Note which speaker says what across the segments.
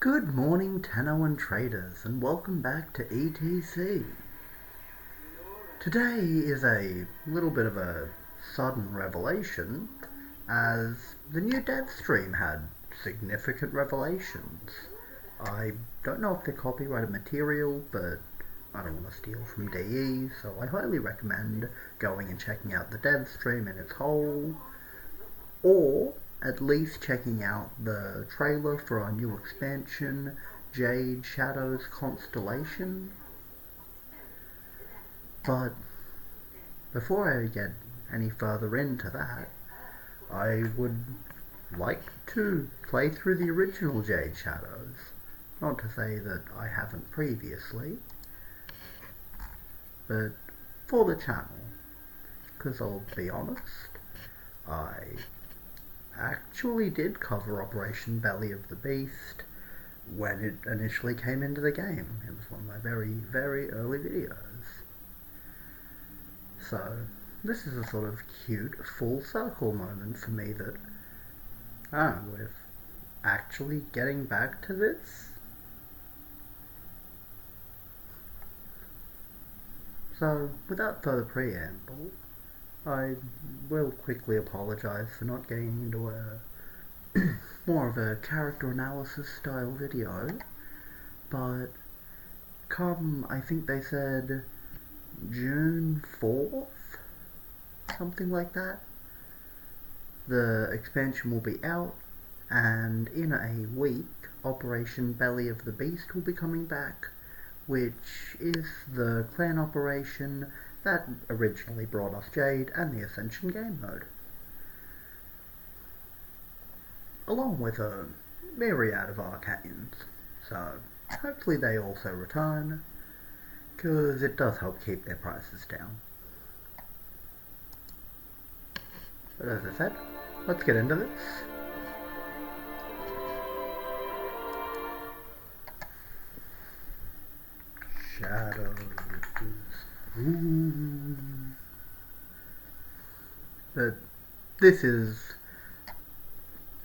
Speaker 1: Good morning, Tenno and traders, and welcome back to ETC. Today is a little bit of a sudden revelation, as the new dev stream had significant revelations. I don't know if they're copyrighted material, but I don't want to steal from DE, so I highly recommend going and checking out the dev stream in its whole, or at least checking out the trailer for our new expansion, Jade Constellations. But before I get any further into that, I would like to play through the original Jade Shadows. Not to say that I haven't previously, but for the channel. Because I'll be honest, I actually did cover Operation Belly of the Beast when it initially came into the game. It was one of my very, very early videos. So, this is a sort of cute full circle moment for me that, we're actually getting back to this. So, without further preamble, I will quickly apologise for not getting into a more of a character analysis style video, but come, I think they said June 4th, something like that, the expansion will be out, and in a week, Operation Belly of the Beast will be coming back, which is the clan operation that originally brought us Jade and the Ascension game mode, along with a myriad of arcanes. So hopefully they also return, because it does help keep their prices down. But as I said, let's get into this. Shadows. Ooh. But this is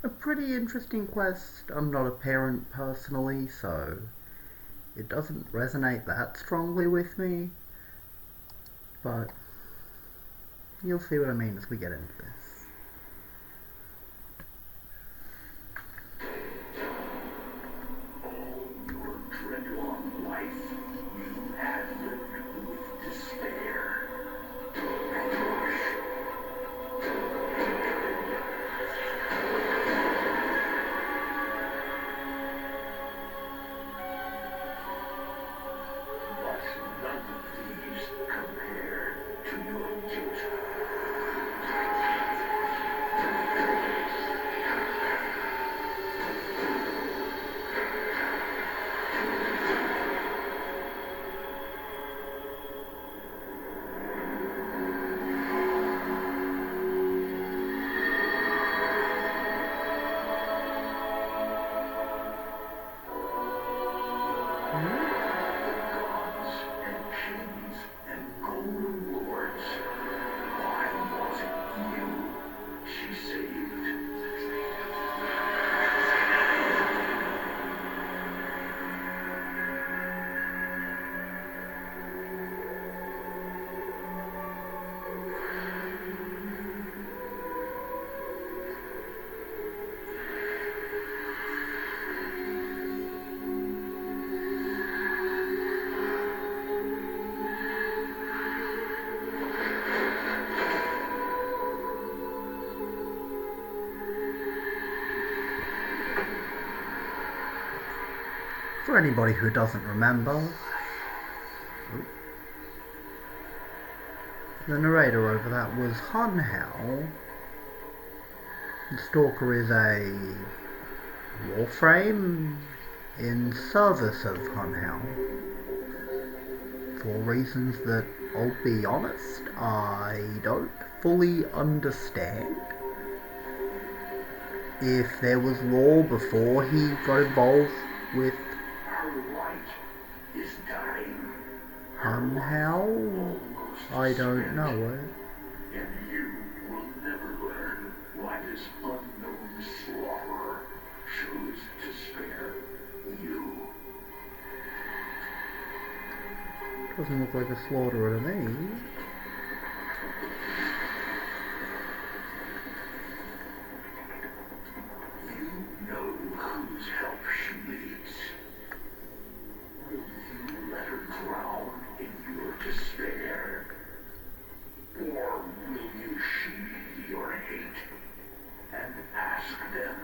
Speaker 1: a pretty interesting quest. I'm not a parent personally, so it doesn't resonate that strongly with me, but you'll see what I mean as we get into this. For anybody who doesn't remember, the narrator over that was Hun Hao. The Stalker is a warframe in service of Hun Hao, for reasons that, I'll be honest, I don't fully understand. If there was lore before he got involved with Hun Hao, I don't know it.
Speaker 2: And you will never learn why this unknown slaughterer chose to spare
Speaker 1: Doesn't look like a slaughterer to me.
Speaker 2: You know whose help she needs. Will you let her drown in your despair? Or will you sheathe your hate and ask them?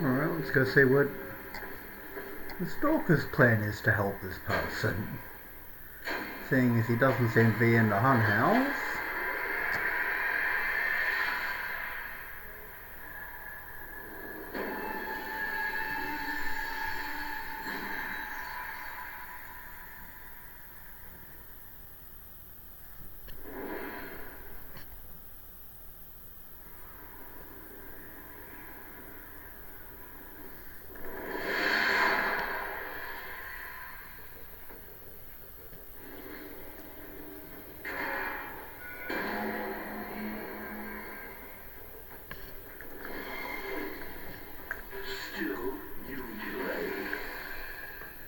Speaker 1: Alright, let's go see what the stalker's plan is to help this person. Seeing as he doesn't seem to be in the Hun house.
Speaker 2: Still, you delay.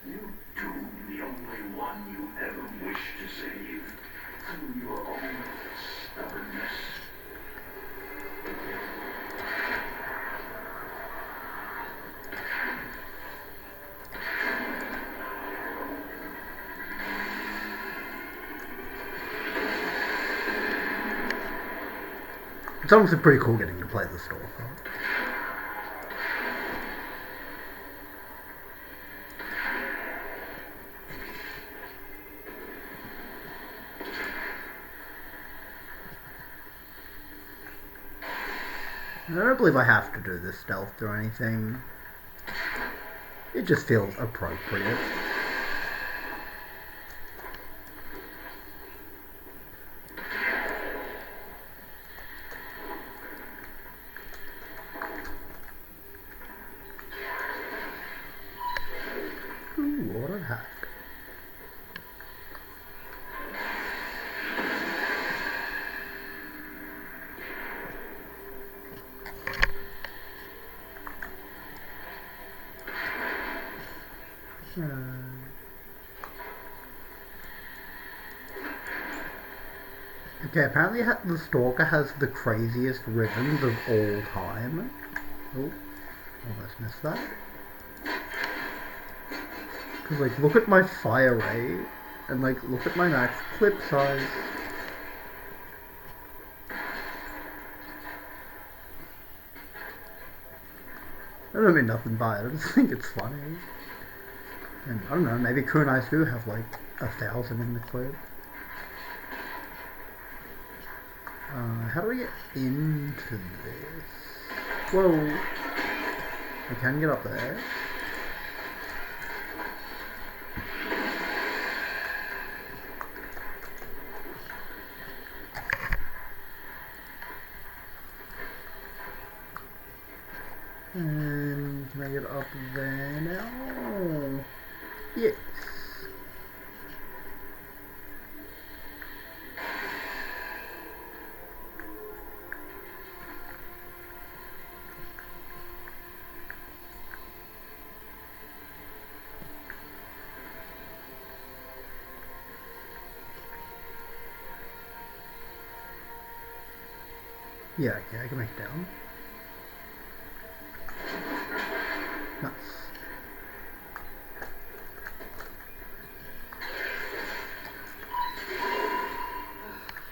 Speaker 2: You doom the only one you ever wished to save through your own stubbornness.
Speaker 1: It's honestly pretty cool getting to play the stalker. I don't believe I have to do this stealth or anything. It just feels appropriate. Ooh, what a hack. Okay, apparently the stalker has the craziest rhythms of all time. Oh, almost missed that. Cause like, look at my fire rate, and like, look at my max clip size. I don't mean nothing by it, I just think it's funny. And I don't know, maybe kunais do have like 1,000 in the clip. How do I get into this? Whoa! I can get up there. And can I get up there now? Yes. Yeah, okay, I can make it down. Nice.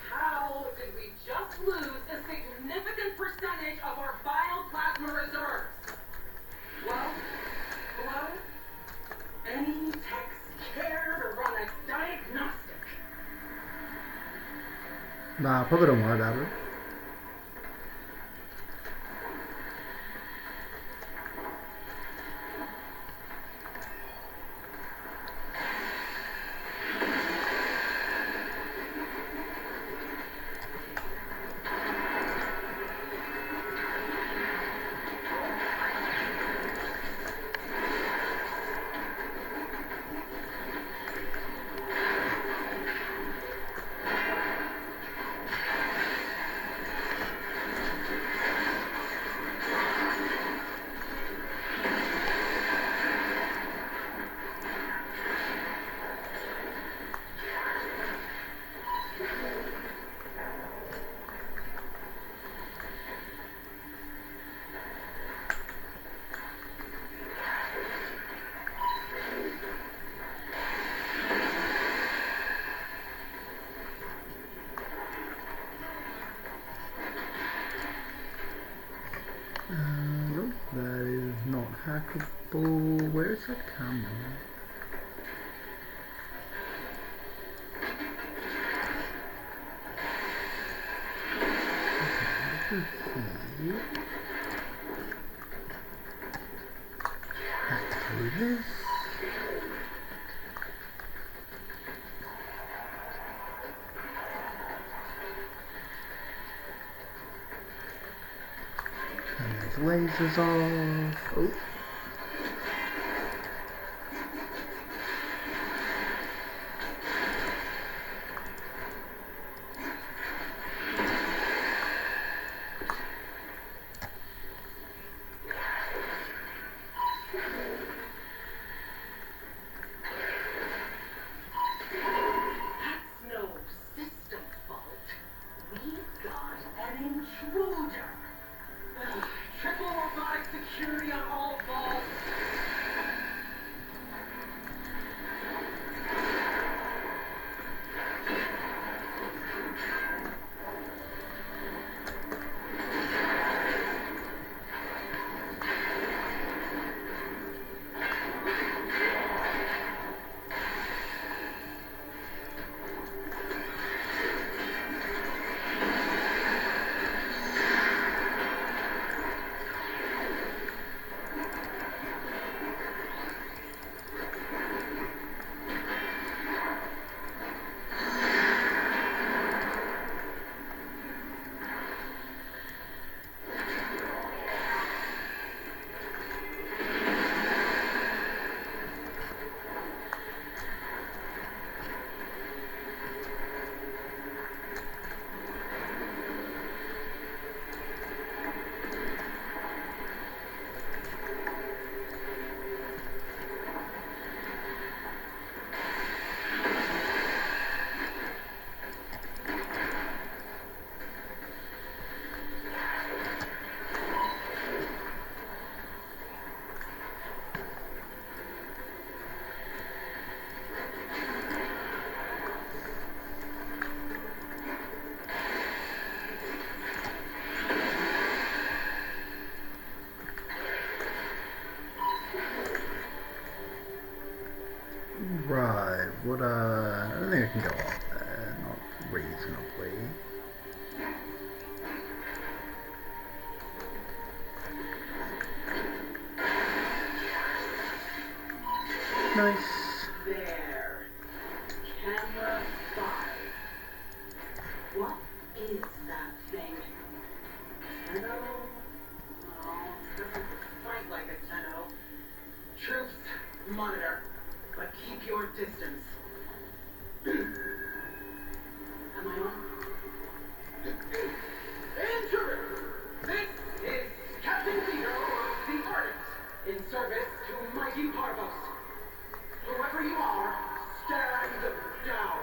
Speaker 3: How did we just lose a significant percentage of our bioplasma reserves? Well, hello? Any techs care to run a diagnostic?
Speaker 1: Nah, probably don't worry about it. That is not hackable. Where is that camera? Okay, here. Let's do this. And those lasers off. Oh.
Speaker 3: Triple robotic security on all vaults.
Speaker 1: Right, I don't think I can go up there, not reasonably. Nice.
Speaker 3: There. Camera 5. What is that thing? Tenno? No, doesn't fight like a Tenno. Troops, monitor, but keep your distance. Am I on? Intruder! This is Captain Zero of the Arctic, in service to mighty Parvos. Whoever you are, stand down.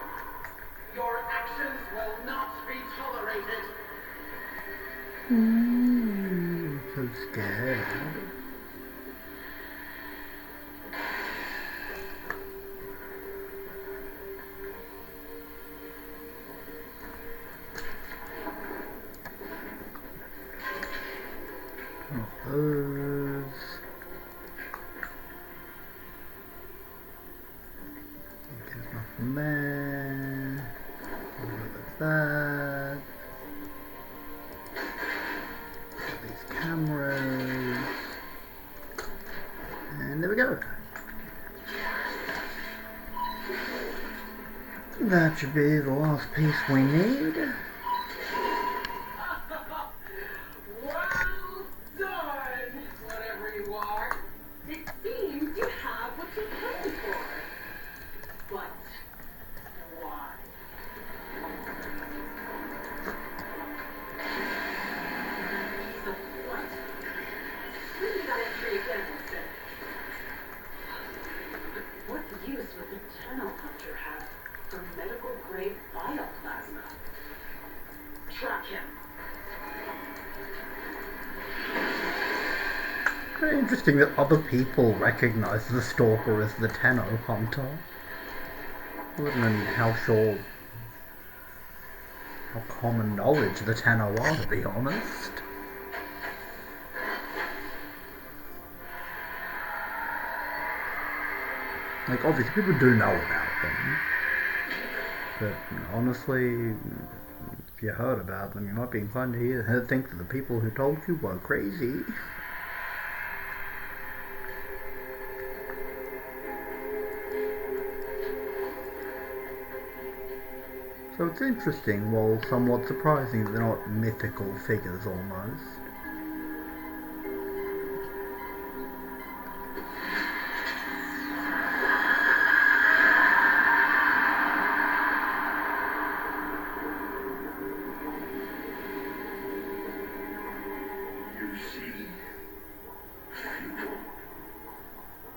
Speaker 3: Your actions will not be tolerated.
Speaker 1: So scared. Those. There's nothing there. That. These cameras. And there we go. That should be the last piece we need.
Speaker 3: Well done, whatever you are. It seems you have what you came for. But why? So what? Read that entry again, Winston. What use would the Tenno Hunter have for medical grade bioplasma? Track him.
Speaker 1: Very interesting that other people recognize the stalker as the Tenno Hunter. I don't know how common knowledge the Tenno are, to be honest. Like, obviously, people do know about them, but honestly, if you heard about them, you might be inclined to think that the people who told you were crazy. So it's interesting, while somewhat surprising that they're not mythical figures almost.
Speaker 2: You see, futile.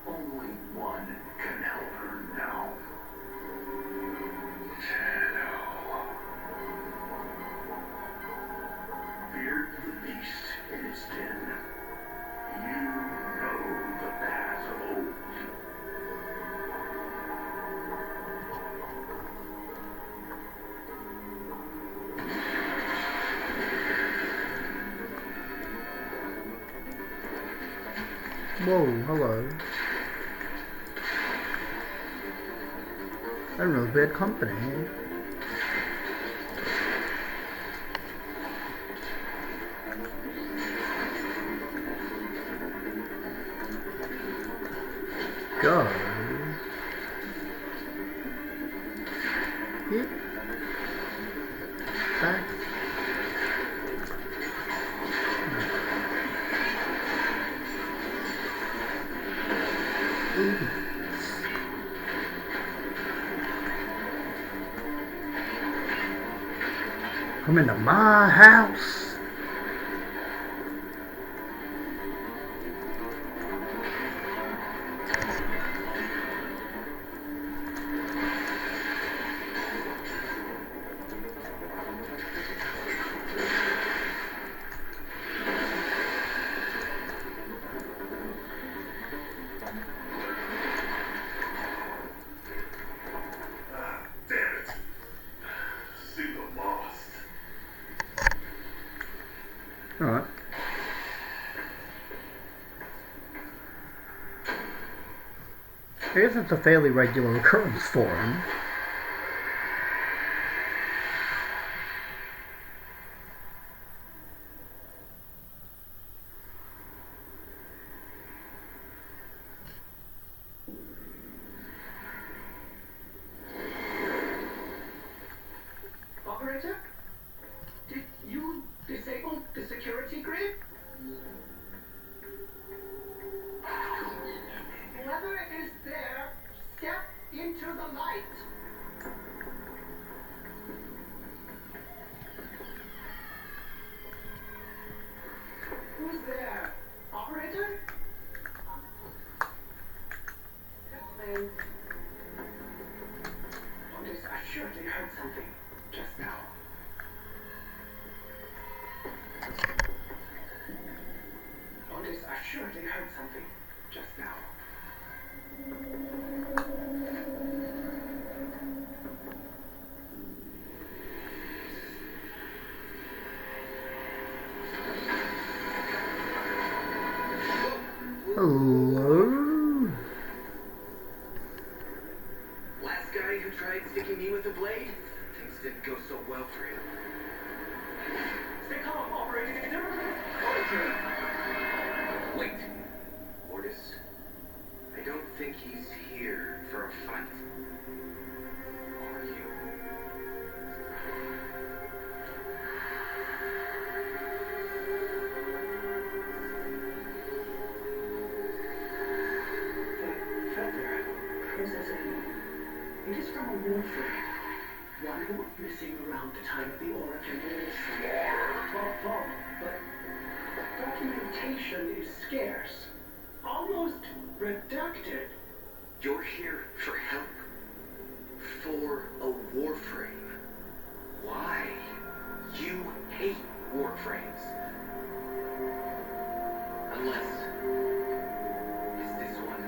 Speaker 2: Only one can help her now. Shadow. Beard the beast in his den. You know the paths of old.
Speaker 1: Whoa, hello. I didn't realize we had company. Go. Hit. Back. Ooh. Come into my house.
Speaker 2: Damn it. Signal lost.
Speaker 1: Alright. I guess it's a fairly regular occurrence for him.
Speaker 3: Operator? Did you disable the security grid? Whoever is there, step into the light. Who's there? Operator? Kathleen. Otis, I surely heard something just now. Otis, I surely heard something just now.
Speaker 1: Hello?
Speaker 3: Last guy who tried sticking me with a blade, things didn't go so well for him. Stay calm, operator. Wait. Mortis, I don't think he's here for a fight. Are you? That feather, Princess Amy, it is from a warfare. One who went missing around the time of the Oracle War. But documentation is scarce. Almost redacted. You're here for help. For a warframe. Why? You hate warframes. Unless... is this one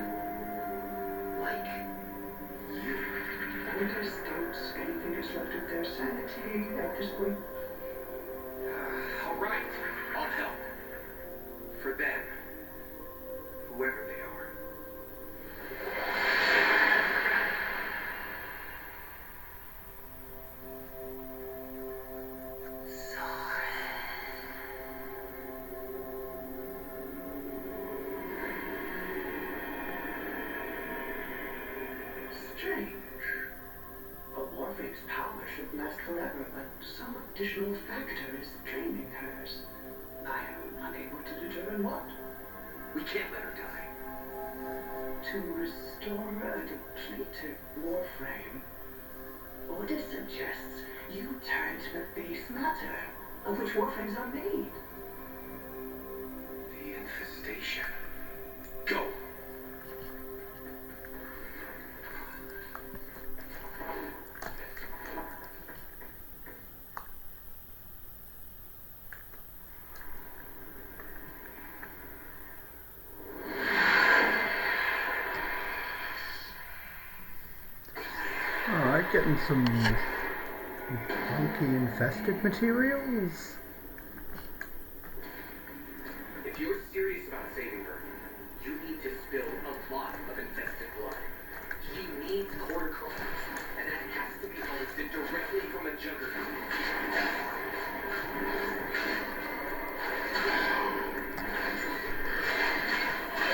Speaker 3: like you? Otis doubts anything has left of their sanity at this point. All right, I'll help. For them, whoever they are.
Speaker 2: change. But Warfake's power should last forever, but some additional factor is draining hers. I am unable to determine what.
Speaker 3: We can't let her die.
Speaker 2: To restore a depleted Warframe, Order suggests you turn to the base matter of which Warframes are made.
Speaker 3: The infestation. Go!
Speaker 1: Alright, getting some funky infested materials.
Speaker 3: If you're serious about saving her, you need to spill a lot of infested blood. She needs corticone, and that has to be harvested directly from a juggernaut.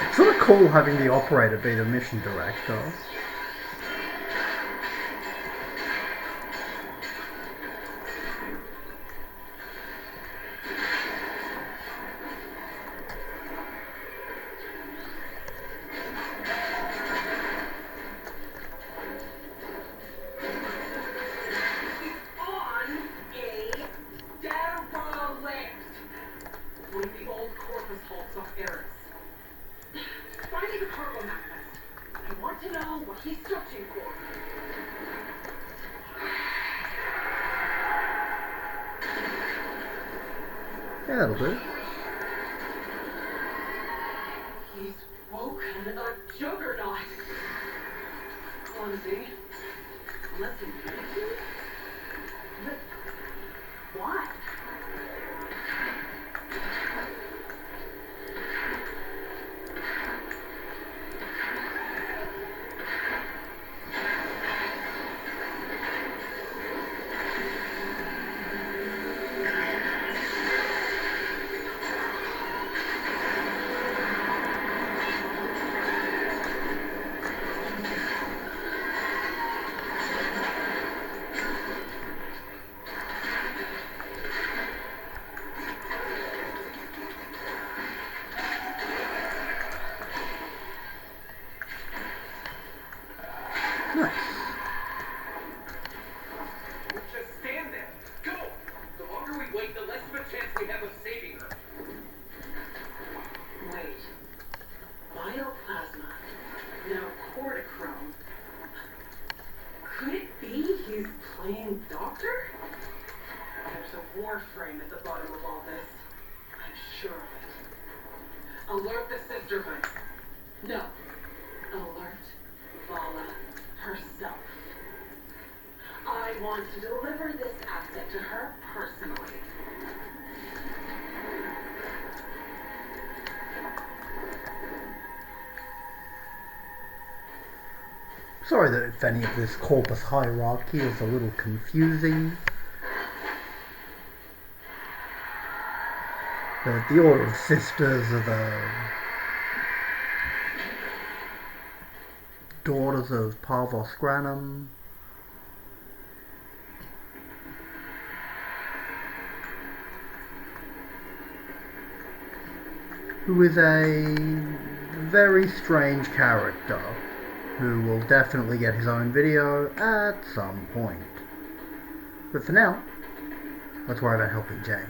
Speaker 1: It's sort of cool having the operator be the mission director. Yeah, that'll do.
Speaker 3: He's woken a juggernaut. Clumsy. Unless he needs to? But why?
Speaker 1: Nice.
Speaker 3: Just stand there. Go! The longer we wait, the less of a chance we have of saving her.
Speaker 4: Wait. Bioplasma. Now cortichrome. Could it be he's playing doctor? There's a Warframe at the bottom of all this. I'm sure of it. Alert the sisterhood. No. Alert Vala herself. I want to deliver this asset to her personally.
Speaker 1: Sorry that if any of this corpus hierarchy is a little confusing. The Order of Sisters are the daughters of Parvos Granum. Who is a very strange character who will definitely get his own video at some point. But for now, let's worry about helping Jade.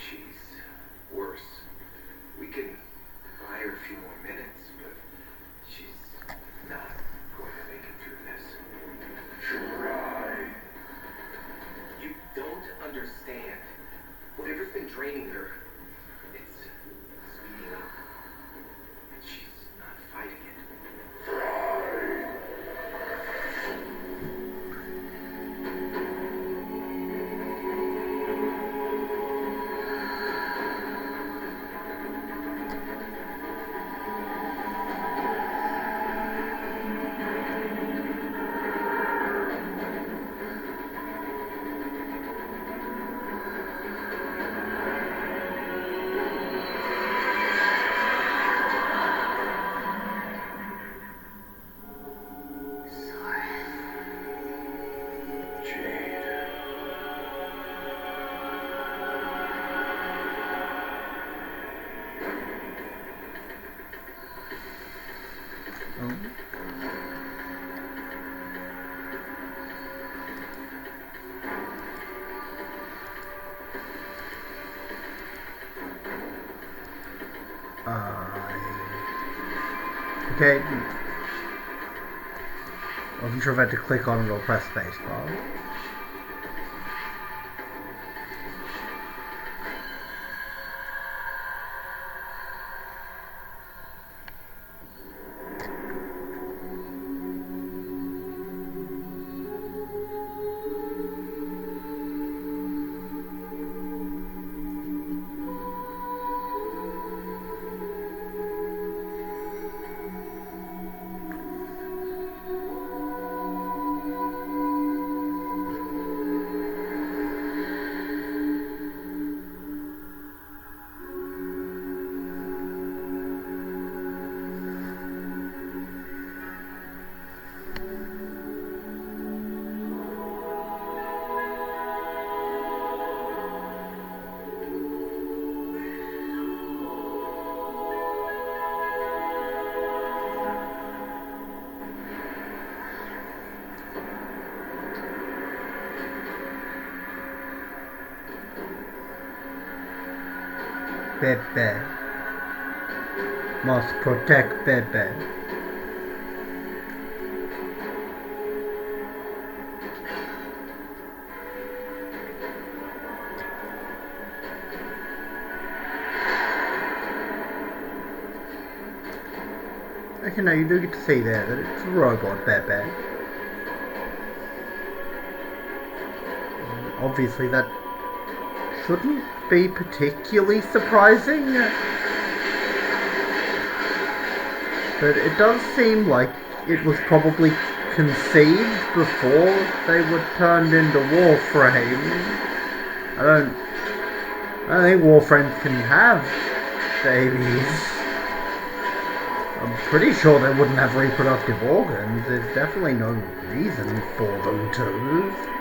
Speaker 3: She's worse. We can buy her a few more minutes, but she's not going to make it through this.
Speaker 2: Try.
Speaker 3: You don't understand. Whatever's been draining her, it's speeding up. And she's not fighting it.
Speaker 2: Try.
Speaker 1: Okay. Wasn't sure if I had to click on it or press spacebar. Bebe. Must protect Bebe. Okay, now you do get to see there that it's a robot Bebe. Obviously that shouldn't be particularly surprising, but it does seem like it was probably conceived before they were turned into Warframe. I don't think Warframes can have babies. I'm pretty sure they wouldn't have reproductive organs. There's definitely no reason for them to.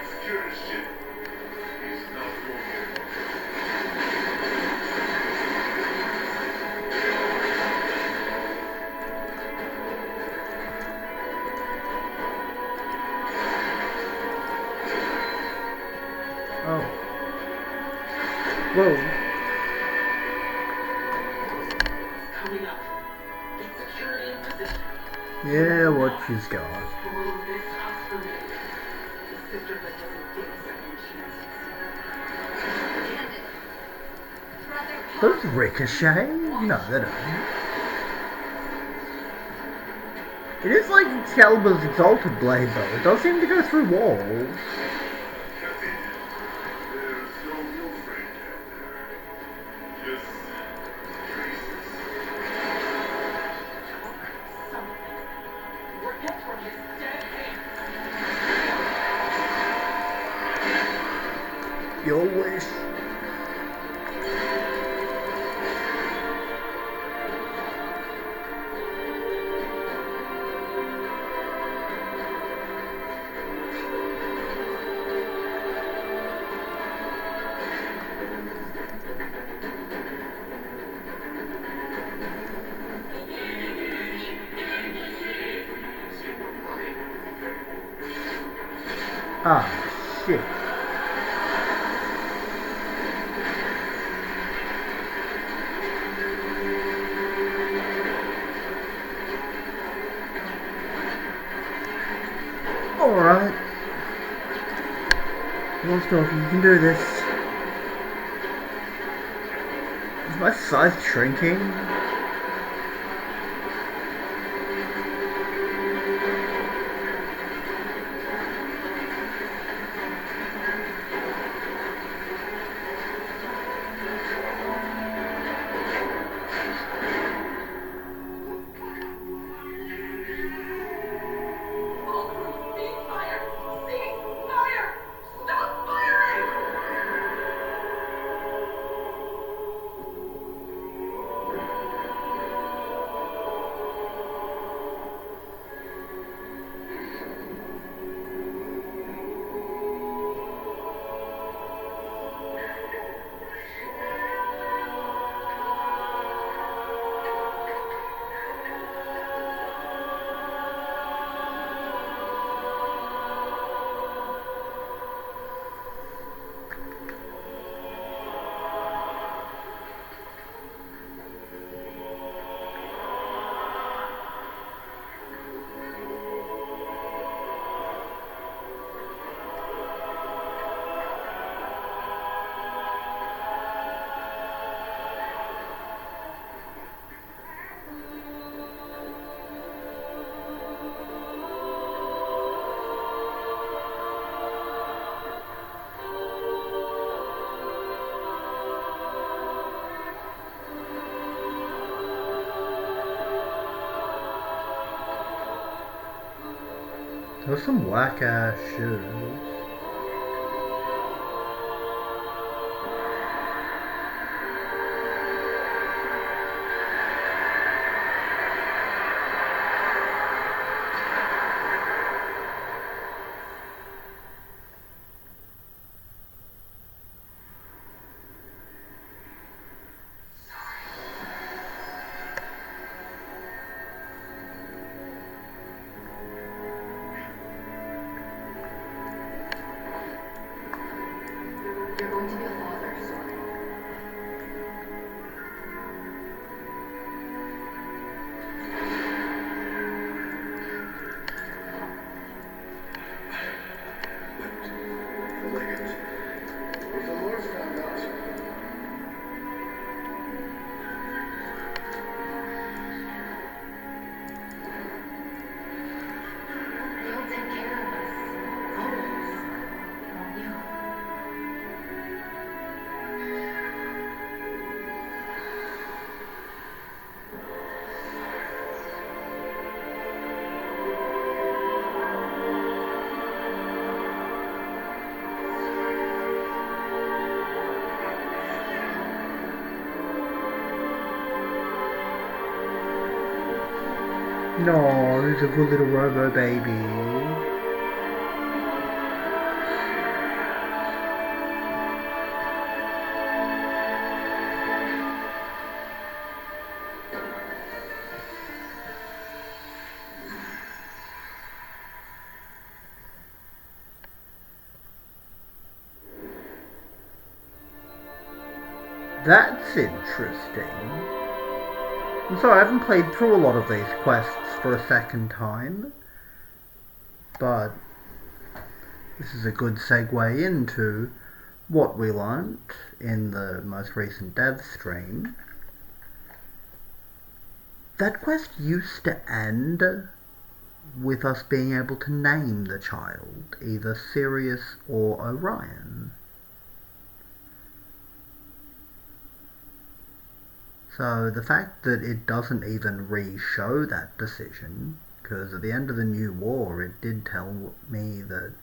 Speaker 1: Oh. Whoa.
Speaker 4: Coming up. Get security in position.
Speaker 1: Yeah, what she's got.
Speaker 4: Spoil this house for me. The sisterhood doesn't get second chances.
Speaker 1: Those ricochet? No, they don't. It is like Excalibur's Exalted Blade, though. It does seem to go through walls. Your wish. Ah, shit. Alright. Come on, Stalker, you can do this. Is my size shrinking? Those are some whack ass shoes.
Speaker 5: You're going to be a father, sorry.
Speaker 2: The leggings. If the Lord's found out.
Speaker 5: You'll take care of us. Always. Won't you?
Speaker 1: No, he's a good little robo baby. That's interesting. I'm sorry, I haven't played through a lot of these quests for a second time, but this is a good segue into what we learnt in the most recent dev stream. That quest used to end with us being able to name the child, either Sirius or Orion. So the fact that it doesn't even re-show that decision, because at the end of the New War it did tell me that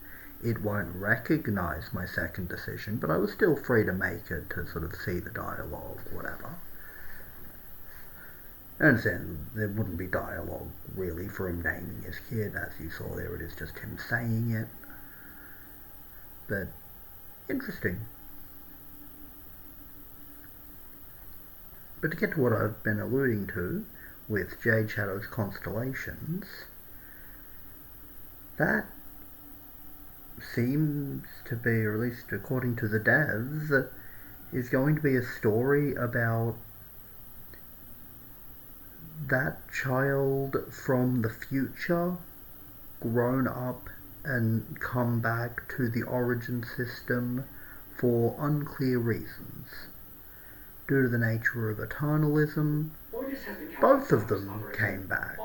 Speaker 1: it won't recognise my second decision, but I was still free to make it to sort of see the dialogue, whatever. I understand there wouldn't be dialogue really for him naming his kid, as you saw there, it is just him saying it. But interesting. But to get to what I've been alluding to with Jade Shadow's Constellations, that seems to be, or at least according to the devs, is going to be a story about that child from the future grown up and come back to the origin system for unclear reasons. Due to the nature of eternalism, both of them came back,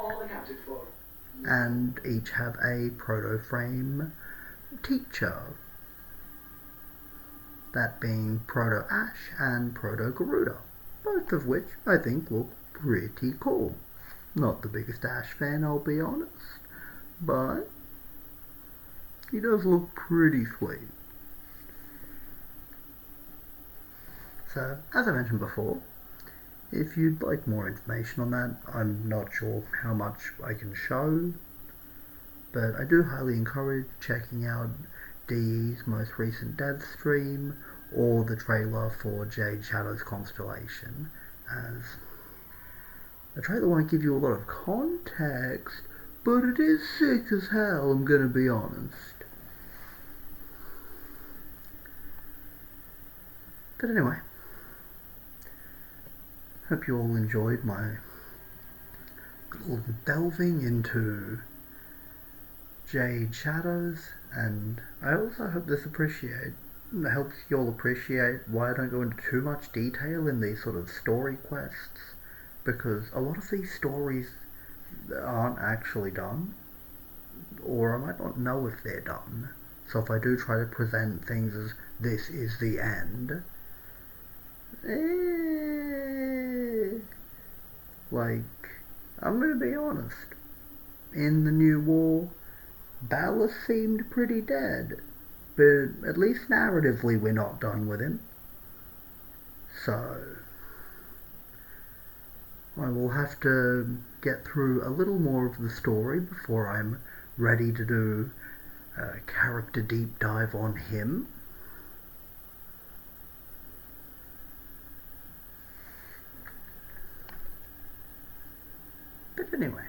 Speaker 1: and each have a proto-frame teacher, that being Proto-Ash and Proto-Garuda, both of which I think look pretty cool. Not the biggest Ash fan, I'll be honest, but he does look pretty sweet. So, as I mentioned before, if you'd like more information on that, I'm not sure how much I can show, but I do highly encourage checking out DE's most recent dev stream or the trailer for Jade Shadow's Constellation, as the trailer won't give you a lot of context, but it is sick as hell, I'm gonna be honest. But anyway, hope you all enjoyed my little delving into Jade Shadows, and I also hope this helps you all appreciate why I don't go into too much detail in these sort of story quests, because a lot of these stories aren't actually done, or I might not know if they're done. So if I do try to present things as this is the end, like, I'm gonna be honest, in the New War, Ballas seemed pretty dead, but at least narratively we're not done with him. So I will have to get through a little more of the story before I'm ready to do a character deep dive on him. But anyway,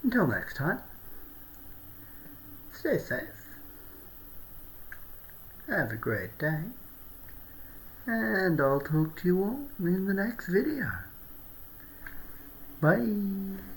Speaker 1: until next time, stay safe, have a great day, and I'll talk to you all in the next video. Bye.